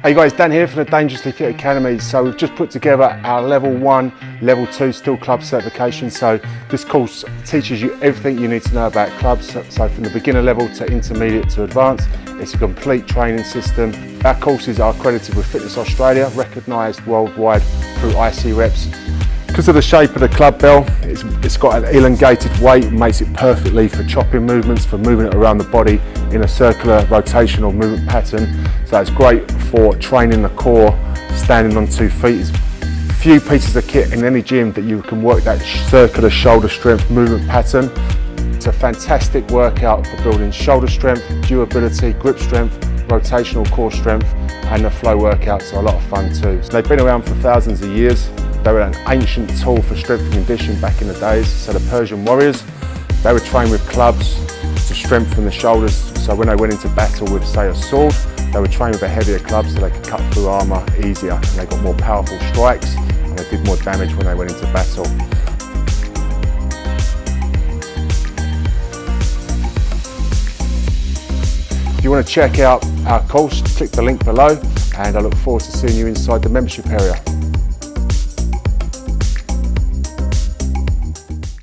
Hey guys, Dan here from the Dangerously Fit Academy. So we've just put together our level 1, level 2 steel club certification. So this course teaches you everything you need to know about clubs. So from the beginner level to intermediate to advanced, it's a complete training system. Our courses are accredited with Fitness Australia, recognised worldwide through EREPS. Because of the shape of the club bell, it's got an elongated weight, makes it perfectly for chopping movements, for moving it around the body in a circular rotational movement pattern. So it's great for training the core, standing on 2 feet. There's few pieces of kit in any gym that you can work that circular shoulder strength movement pattern. It's a fantastic workout for building shoulder strength, durability, grip strength, rotational core strength, and the flow workouts are a lot of fun too. So they've been around for thousands of years. They were an ancient tool for strength and conditioning back in the days. So the Persian warriors, they were trained with clubs to strengthen the shoulders. So when they went into battle with, say, a sword, they were trained with a heavier club so they could cut through armour easier, and they got more powerful strikes and they did more damage when they went into battle. If you want to check out our course, click the link below, and I look forward to seeing you inside the membership area.